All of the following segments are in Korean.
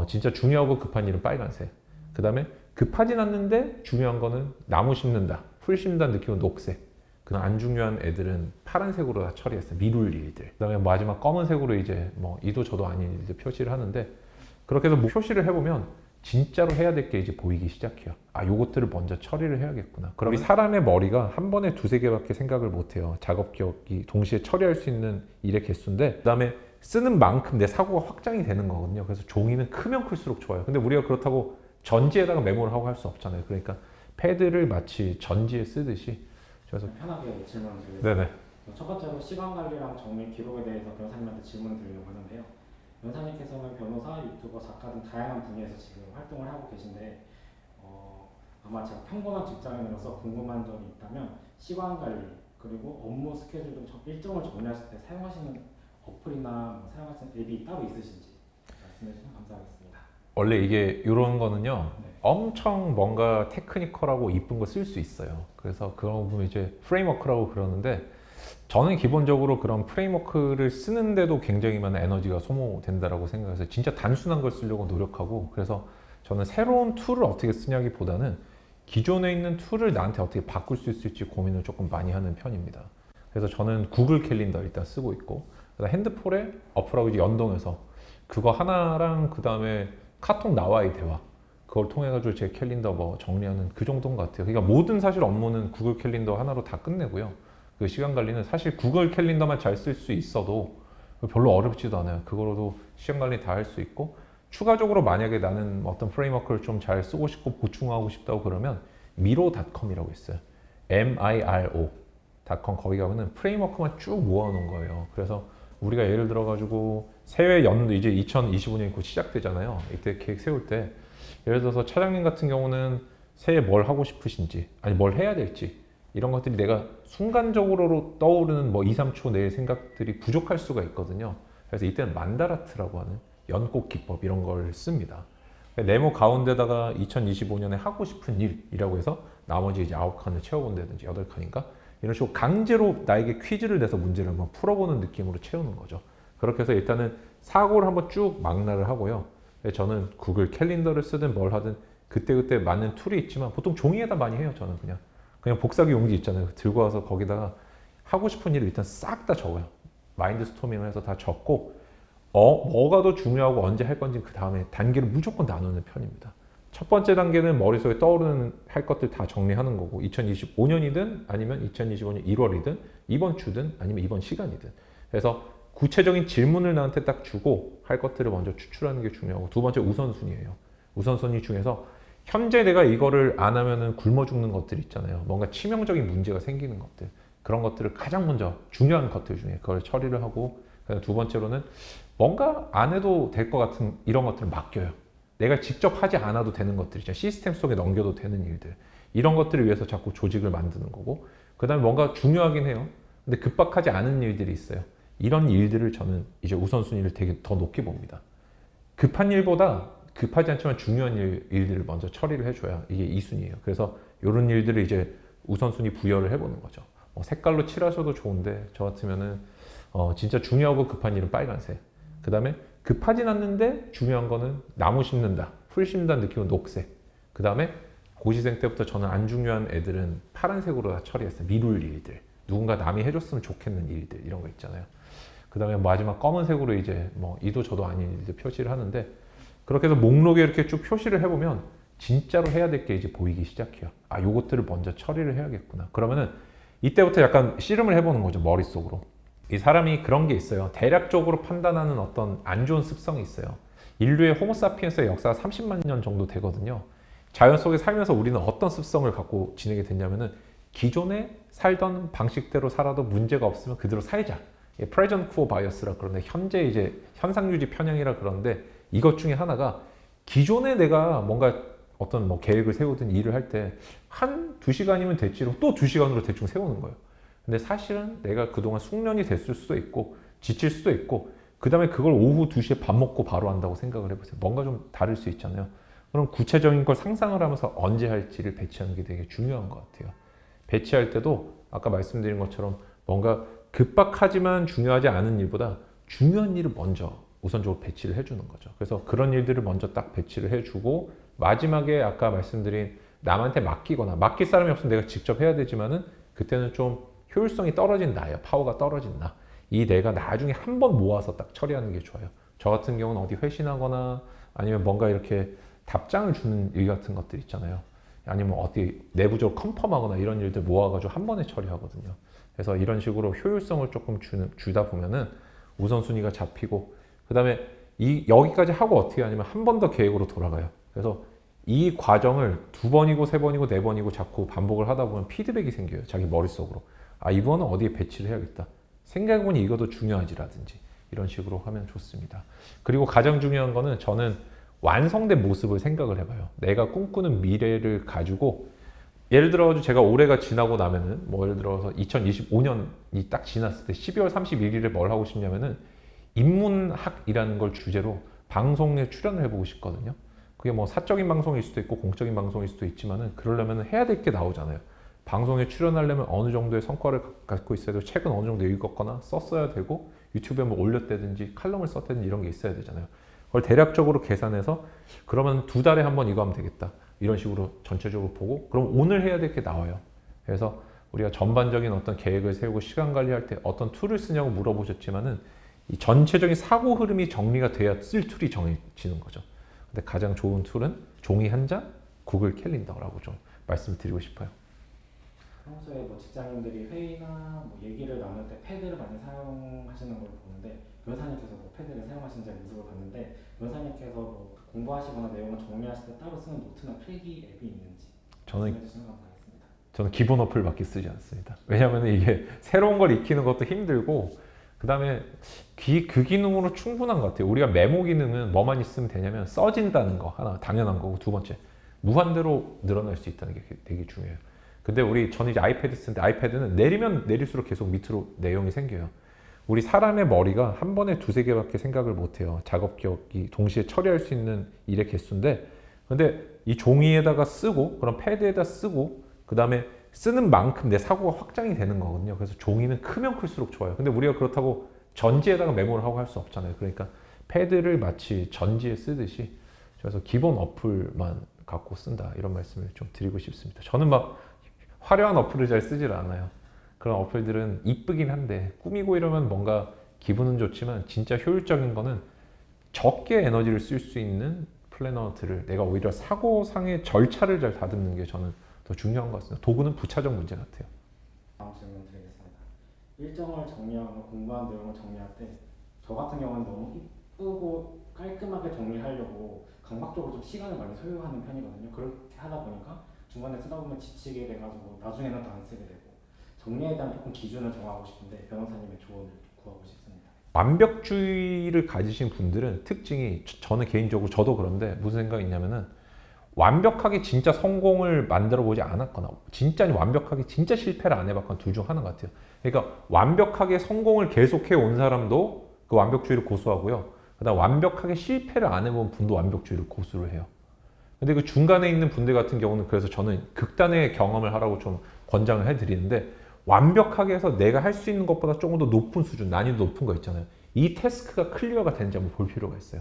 진짜 중요하고 급한 일은 빨간색. 그 다음에 급하진 않는데 중요한 거는 나무 심는다, 풀 심는다는 느낌은 녹색. 그다음 안 중요한 애들은 파란색으로 다 처리했어요. 미룰 일들. 그다음에 마지막 검은색으로 이제 뭐 이도 저도 아닌 일들 표시를 하는데, 그렇게 해서 뭐 표시를 해보면 진짜로 해야 될 게 이제 보이기 시작해요. 아, 요것들을 먼저 처리를 해야겠구나. 그럼 우리 사람의 머리가 한 번에 두세 개밖에 생각을 못 해요. 작업 기억이 동시에 처리할 수 있는 일의 개수인데, 그다음에 쓰는 만큼 내 사고가 확장이 되는 거거든요. 그래서 종이는 크면 클수록 좋아요. 근데 우리가 그렇다고 전지에다가 메모를 하고 할 수 없잖아요. 그러니까 패드를 마치 전지에 쓰듯이. 그래서 편하게 질문을 드리겠습니다. 네네. 첫 번째로 시간 관리랑 정리 기록에 대해서 변호사님한테 질문을 드리려고 하는데요. 변호사님께서는 변호사, 유튜버, 작가 등 다양한 분야에서 지금 활동을 하고 계신데 아마 제가 평범한 직장인으로서 궁금한 점이 있다면 시간 관리 그리고 업무 스케줄 등 일정을 정리하실 때 사용하시는 어플이나 뭐 사용하시는 앱이 따로 있으신지 말씀해 주시면 감사하겠습니다. 원래 이게 이런 거는요, 네. 엄청 뭔가 테크니컬하고 이쁜 거 쓸 수 있어요. 그래서 그런 거 보면 이제 프레임워크라고 그러는데, 저는 기본적으로 그런 프레임워크를 쓰는데도 굉장히 많은 에너지가 소모된다라고 생각해서 진짜 단순한 걸 쓰려고 노력하고, 그래서 저는 새로운 툴을 어떻게 쓰냐기보다는 기존에 있는 툴을 나한테 어떻게 바꿀 수 있을지 고민을 조금 많이 하는 편입니다. 그래서 저는 구글 캘린더 일단 쓰고 있고, 그다음 핸드폰에 어플하고 이제 연동해서 그거 하나랑 그 다음에 카톡 나와의 대화, 그걸 통해 가지고 제 캘린더 뭐 정리하는 그 정도인 것 같아요. 그러니까 모든 사실 업무는 구글 캘린더 하나로 다 끝내고요. 그 시간 관리는 사실 구글 캘린더만 잘 쓸 수 있어도 별로 어렵지도 않아요. 그거로도 시간 관리 다 할 수 있고, 추가적으로 만약에 나는 어떤 프레임워크를 좀 잘 쓰고 싶고 보충하고 싶다고 그러면 miro.com이라고 있어요. miro.com. 거기 가면은 프레임워크만 쭉 모아놓은 거예요. 그래서 우리가 예를 들어 가지고 새해 연도 이제 2025년이 곧 시작되잖아요. 이때 계획 세울 때 예를 들어서 차장님 같은 경우는 새해 뭘 하고 싶으신지, 아니 뭘 해야 될지, 이런 것들이 내가 순간적으로 떠오르는 뭐 2, 3초 내의 생각들이 부족할 수가 있거든요. 그래서 이때는 만다라트라고 하는 연꽃 기법 이런 걸 씁니다. 네모 가운데다가 2025년에 하고 싶은 일이라고 해서 나머지 이제 9칸을 채워본다든지 8칸인가? 이런 식으로 강제로 나에게 퀴즈를 내서 문제를 한번 풀어보는 느낌으로 채우는 거죠. 그렇게 해서 일단은 사고를 한번 쭉 망라를 하고요. 저는 구글 캘린더를 쓰든 뭘 하든 그때그때 맞는 툴이 있지만 보통 종이에다 많이 해요. 저는 그냥 복사기 용지 있잖아요. 들고 와서 거기다가 하고 싶은 일을 일단 싹 다 적어요. 마인드 스토밍을 해서 다 적고, 뭐가 더 중요하고 언제 할 건지 그 다음에 단계를 무조건 나누는 편입니다. 첫 번째 단계는 머릿속에 떠오르는 할 것들 다 정리하는 거고, 2025년이든 아니면 2025년 1월이든 이번 주든 아니면 이번 시간이든. 그래서 구체적인 질문을 나한테 딱 주고 할 것들을 먼저 추출하는 게 중요하고, 두 번째 우선순위예요. 우선순위 중에서 현재 내가 이거를 안 하면은 굶어 죽는 것들 있잖아요. 뭔가 치명적인 문제가 생기는 것들. 그런 것들을 가장 먼저 중요한 것들 중에 그걸 처리를 하고, 두 번째로는 뭔가 안 해도 될 것 같은 이런 것들을 맡겨요. 내가 직접 하지 않아도 되는 것들 있잖아요. 시스템 속에 넘겨도 되는 일들. 이런 것들을 위해서 자꾸 조직을 만드는 거고, 그 다음에 뭔가 중요하긴 해요. 근데 급박하지 않은 일들이 있어요. 이런 일들을 저는 이제 우선순위를 되게 더 높게 봅니다. 급한 일보다 급하지 않지만 중요한 일들을 먼저 처리를 해줘야 이게 2순위예요. 그래서 이런 일들을 이제 우선순위 부여를 해보는 거죠. 색깔로 칠하셔도 좋은데, 저 같으면은 진짜 중요하고 급한 일은 빨간색. 그 다음에 급하진 않는데 중요한 거는 나무 심는다, 풀 심는다는 느낌은 녹색. 그 다음에 고시생 때부터 저는 안 중요한 애들은 파란색으로 다 처리했어요. 미룰 일들. 누군가 남이 해줬으면 좋겠는 일들, 이런 거 있잖아요. 그 다음에 마지막 검은색으로 이제 뭐 이도 저도 아닌 일들 표시를 하는데, 그렇게 해서 목록에 이렇게 쭉 표시를 해보면 진짜로 해야 될 게 이제 보이기 시작해요. 아, 요것들을 먼저 처리를 해야겠구나. 그러면은 이때부터 약간 씨름을 해보는 거죠, 머릿속으로. 이 사람이 그런 게 있어요. 대략적으로 판단하는 어떤 안 좋은 습성이 있어요. 인류의 호모사피엔스의 역사가 30만 년 정도 되거든요. 자연 속에 살면서 우리는 어떤 습성을 갖고 지내게 됐냐면은, 기존에 살던 방식대로 살아도 문제가 없으면 그대로 살자. 프레젠트 쿠어 바이어스라 그러는데, 현재 이제 현상유지 편향이라 그러는데, 이것 중에 하나가 기존에 내가 뭔가 어떤 뭐 계획을 세우든 일을 할 때 한 2시간이면 됐지로 또 2시간으로 대충 세우는 거예요. 근데 사실은 내가 그동안 숙련이 됐을 수도 있고 지칠 수도 있고, 그 다음에 그걸 오후 2시에 밥 먹고 바로 한다고 생각을 해보세요. 뭔가 좀 다를 수 있잖아요. 그럼 구체적인 걸 상상을 하면서 언제 할지를 배치하는 게 되게 중요한 것 같아요. 배치할 때도 아까 말씀드린 것처럼 뭔가 급박하지만 중요하지 않은 일보다 중요한 일을 먼저 우선적으로 배치를 해주는 거죠. 그래서 그런 일들을 먼저 딱 배치를 해주고 마지막에 아까 말씀드린 남한테 맡기거나 맡길 사람이 없으면 내가 직접 해야 되지만은 그때는 좀 효율성이 떨어진 나예요. 파워가 떨어진 나. 이 내가 나중에 한 번 모아서 딱 처리하는 게 좋아요. 저 같은 경우는 어디 회신하거나 아니면 뭔가 이렇게 답장을 주는 일 같은 것들 있잖아요. 아니면 어디 내부적으로 컨펌하거나 이런 일들 모아가지고 한 번에 처리하거든요. 그래서 이런 식으로 효율성을 조금 주다 보면은 우선순위가 잡히고 그 다음에 여기까지 하고 어떻게 하냐면 한 번 더 계획으로 돌아가요. 그래서 이 과정을 2번이고 3번이고 4번이고 자꾸 반복을 하다 보면 피드백이 생겨요. 자기 머릿속으로. 아, 이번은 어디에 배치를 해야겠다. 생각해보니 이것도 중요하지라든지 이런 식으로 하면 좋습니다. 그리고 가장 중요한 거는 저는 완성된 모습을 생각을 해봐요. 내가 꿈꾸는 미래를 가지고 예를 들어 제가 올해가 지나고 나면은 뭐 예를 들어서 2025년이 딱 지났을 때 12월 31일에 뭘 하고 싶냐면은 인문학이라는 걸 주제로 방송에 출연을 해보고 싶거든요. 그게 뭐 사적인 방송일 수도 있고 공적인 방송일 수도 있지만은 그러려면 해야 될 게 나오잖아요. 방송에 출연하려면 어느 정도의 성과를 갖고 있어야 되고 책은 어느 정도 읽었거나 썼어야 되고 유튜브에 뭐 올렸다든지 칼럼을 썼다든지 이런 게 있어야 되잖아요. 그걸 대략적으로 계산해서 그러면 2달에 한 번 이거 하면 되겠다. 이런 식으로 전체적으로 보고 그럼 오늘 해야 될 게 나와요. 그래서 우리가 전반적인 어떤 계획을 세우고 시간 관리할 때 어떤 툴을 쓰냐고 물어보셨지만은 이 전체적인 사고 흐름이 정리가 돼야 쓸 툴이 정해지는 거죠. 근데 가장 좋은 툴은 종이 한 장, 구글 캘린더라고 좀 말씀드리고 싶어요. 평소에 뭐 직장인들이 회의나 뭐 얘기를 나눌 때 패드를 많이 사용하시는 걸 보는데 변호사님께서 뭐 패드를 사용하시는 제 모습을 봤는데 변호사님께서 뭐 공부하시거나 내용을 정리하실 때 따로 쓰는 노트나 필기 앱이 있는지 말씀해 주시면 감사하겠습니다. 저는 기본 어플밖에 쓰지 않습니다. 왜냐하면 이게 새로운 걸 익히는 것도 힘들고 그 다음에 그 기능으로 충분한 것 같아요. 우리가 메모 기능은 뭐만 있으면 되냐면 써진다는 거 하나 당연한 거고 두 번째 무한대로 늘어날 수 있다는 게 되게 중요해요. 근데 저는 이제 아이패드 쓰는데 아이패드는 내리면 내릴수록 계속 밑으로 내용이 생겨요. 우리 사람의 머리가 한 번에 2-3개밖에 생각을 못해요. 작업 기억이 동시에 처리할 수 있는 일의 개수인데 근데 이 종이에다가 쓰고 그럼 패드에다 쓰고 그 다음에 쓰는 만큼 내 사고가 확장이 되는 거거든요. 그래서 종이는 크면 클수록 좋아요. 근데 우리가 그렇다고 전지에다가 메모를 하고 할 수 없잖아요. 그러니까 패드를 마치 전지에 쓰듯이 그래서 기본 어플만 갖고 쓴다 이런 말씀을 좀 드리고 싶습니다. 저는 막 화려한 어플을 잘 쓰질 않아요. 그런 어플들은 이쁘긴 한데 꾸미고 이러면 뭔가 기분은 좋지만 진짜 효율적인 거는 적게 에너지를 쓸 수 있는 플래너들을 내가 오히려 사고상의 절차를 잘 다듬는 게 저는 더 중요한 것 같습니다. 도구는 부차적 문제 같아요. 다음 질문 드리겠습니다. 일정을 정리하거나 공부한 내용을 정리할 때 저 같은 경우는 너무 이쁘고 깔끔하게 정리하려고 강박적으로 좀 시간을 많이 소요하는 편이거든요. 그렇게 하다 보니까 중간에 쓰다 보면 지치게 돼가지고 나중에는 또 안 쓰게 되고 정리에 대한 조금 기준을 정하고 싶은데 변호사님의 조언을 구하고 싶습니다. 완벽주의를 가지신 분들은 특징이 저는 개인적으로 저도 그런데 무슨 생각이 있냐면은 완벽하게 진짜 성공을 만들어 보지 않았거나 진짜 완벽하게 진짜 실패를 안 해봤거나 둘 중 하나인 것 같아요. 그러니까 완벽하게 성공을 계속해 온 사람도 그 완벽주의를 고수하고요. 그다음 완벽하게 실패를 안 해본 분도 완벽주의를 고수를 해요. 근데 그 중간에 있는 분들 같은 경우는 그래서 저는 극단의 경험을 하라고 좀 권장을 해드리는데 완벽하게 해서 내가 할 수 있는 것보다 조금 더 높은 수준, 난이도 높은 거 있잖아요. 이 태스크가 클리어가 되는지 한번 볼 필요가 있어요.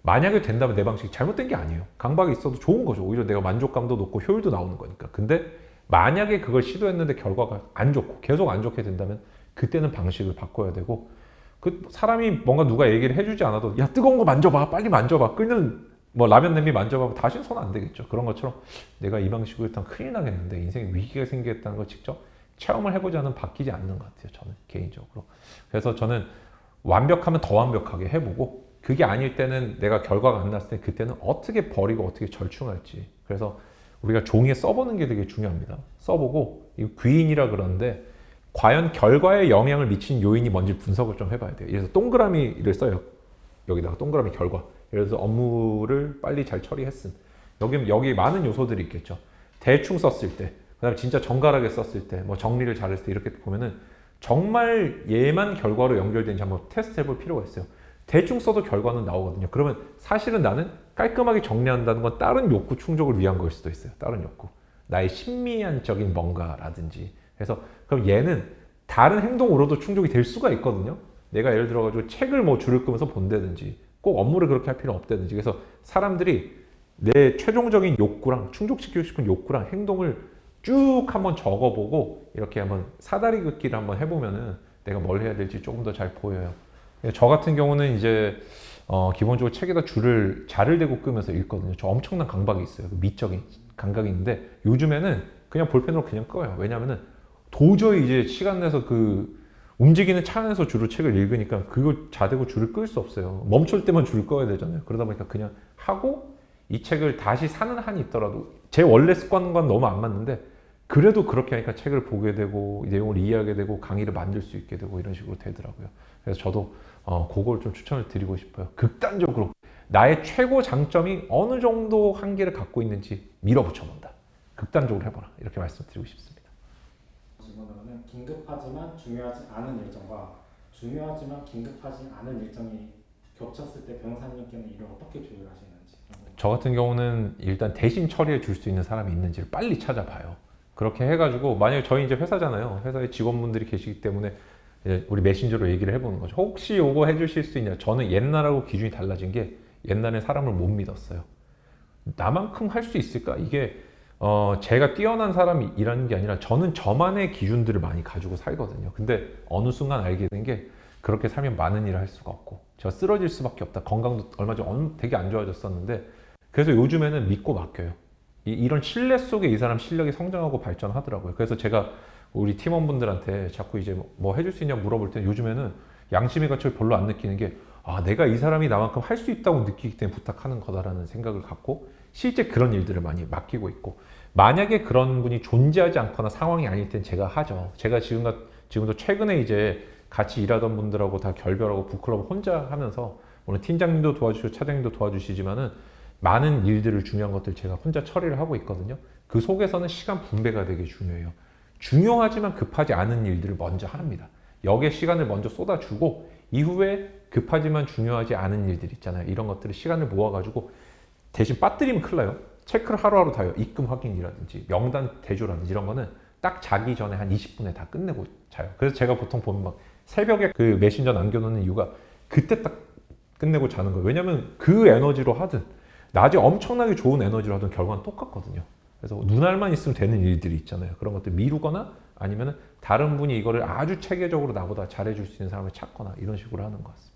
만약에 된다면 내 방식이 잘못된 게 아니에요. 강박이 있어도 좋은 거죠. 오히려 내가 만족감도 높고 효율도 나오는 거니까. 근데 만약에 그걸 시도했는데 결과가 안 좋고 계속 안 좋게 된다면 그때는 방식을 바꿔야 되고 그 사람이 뭔가 누가 얘기를 해주지 않아도 야 뜨거운 거 만져봐 빨리 만져봐 끓는 뭐 라면 냄비 만져봐 다시는 손 안 되겠죠. 그런 것처럼 내가 이 방식으로 일단 큰일 나겠는데 인생에 위기가 생기겠다는 걸 직접 체험을 해보지 않으면 바뀌지 않는 것 같아요. 저는 개인적으로. 그래서 저는 완벽하면 더 완벽하게 해보고 그게 아닐 때는 내가 결과가 안 났을 때 그때는 어떻게 버리고 어떻게 절충할지. 그래서 우리가 종이에 써보는 게 되게 중요합니다. 써보고 이 귀인이라 그러는데 과연 결과에 영향을 미친 요인이 뭔지 분석을 좀 해봐야 돼요. 그래서 동그라미를 써요. 여기다가 동그라미 결과. 예를 들어서 업무를 빨리 잘 처리했음. 여기 많은 요소들이 있겠죠. 대충 썼을 때, 그다음에 진짜 정갈하게 썼을 때, 뭐 정리를 잘했을 때 이렇게 보면은 정말 얘만 결과로 연결되는지 한번 테스트 해볼 필요가 있어요. 대충 써도 결과는 나오거든요. 그러면 사실은 나는 깔끔하게 정리한다는 건 다른 욕구 충족을 위한 거일 수도 있어요. 다른 욕구. 나의 심미안적인 뭔가라든지. 그래서 그럼 얘는 다른 행동으로도 충족이 될 수가 있거든요. 내가 예를 들어가지고 책을 뭐 줄을 끄면서 본다든지 꼭 업무를 그렇게 할 필요는 없다든지. 그래서 사람들이 내 최종적인 욕구랑 충족시키고 싶은 욕구랑 행동을 쭉 한번 적어보고 이렇게 한번 사다리 긋기를 한번 해보면은 내가 뭘 해야 될지 조금 더 잘 보여요. 저 같은 경우는 이제 기본적으로 책에다 자를 대고 끄면서 읽거든요. 저 엄청난 강박이 있어요. 그 미적인 감각이 있는데 요즘에는 그냥 볼펜으로 그냥 꺼요. 왜냐면은 도저히 이제 시간 내서 그 움직이는 차 안에서 주로 책을 읽으니까 그거 자대고 줄을 끌 수 없어요. 멈출 때만 줄을 꺼야 되잖아요. 그러다 보니까 그냥 하고 이 책을 다시 사는 한이 있더라도 제 원래 습관과는 너무 안 맞는데 그래도 그렇게 하니까 책을 보게 되고 내용을 이해하게 되고 강의를 만들 수 있게 되고 이런 식으로 되더라고요. 그래서 저도 그걸 좀 추천을 드리고 싶어요. 극단적으로 나의 최고 장점이 어느 정도 한계를 갖고 있는지 밀어붙여 본다. 극단적으로 해봐라. 이렇게 말씀드리고 싶습니다. 질문으로는 긴급하지만 중요하지 않은 일정과 중요하지만 긴급하지 않은 일정이 겹쳤을 때 변호사님께는 이를 어떻게 조율하시는지. 저 같은 경우는 일단 대신 처리해 줄 수 있는 사람이 있는지를 빨리 찾아봐요. 그렇게 해가지고 만약에 저희 이제 회사잖아요. 회사에 직원분들이 계시기 때문에 이제 우리 메신저로 얘기를 해보는 거죠. 혹시 요거 해주실 수 있냐? 저는 옛날하고 기준이 달라진 게 옛날에 사람을 못 믿었어요. 나만큼 할 수 있을까? 이게 제가 뛰어난 사람이라는 게 아니라 저는 저만의 기준들을 많이 가지고 살거든요. 근데 어느 순간 알게 된 게 그렇게 살면 많은 일을 할 수가 없고 제가 쓰러질 수밖에 없다. 건강도 얼마 전에 되게 안 좋아졌었는데 그래서 요즘에는 믿고 맡겨요. 이런 신뢰 속에 이 사람 실력이 성장하고 발전하더라고요. 그래서 제가 우리 팀원분들한테 자꾸 이제 뭐 해줄 수 있냐고 물어볼 때 요즘에는 양심의 가치를 별로 안 느끼는 게 내가 이 사람이 나만큼 할 수 있다고 느끼기 때문에 부탁하는 거다라는 생각을 갖고 실제 그런 일들을 많이 맡기고 있고 만약에 그런 분이 존재하지 않거나 상황이 아닐 땐 제가 하죠. 제가 지금도 최근에 이제 같이 일하던 분들하고 다 결별하고 북클럽을 혼자 하면서 오늘 팀장님도 도와주시고 차장님도 도와주시지만은 많은 일들을 중요한 것들 제가 혼자 처리를 하고 있거든요. 그 속에서는 시간 분배가 되게 중요해요. 중요하지만 급하지 않은 일들을 먼저 합니다. 여기에 시간을 먼저 쏟아주고 이후에 급하지만 중요하지 않은 일들 있잖아요. 이런 것들을 시간을 모아가지고 대신 빠뜨리면 큰일 나요. 체크를 하루하루 다 해요. 입금 확인이라든지 명단 대조라든지 이런 거는 딱 자기 전에 한 20분에 다 끝내고 자요. 그래서 제가 보통 보면 막 새벽에 그 메신저 남겨놓는 이유가 그때 딱 끝내고 자는 거예요. 왜냐면 그 에너지로 하든 낮에 엄청나게 좋은 에너지로 하든 결과는 똑같거든요. 그래서 눈알만 있으면 되는 일들이 있잖아요. 그런 것들 미루거나 아니면 다른 분이 이거를 아주 체계적으로 나보다 잘해줄 수 있는 사람을 찾거나 이런 식으로 하는 것 같습니다.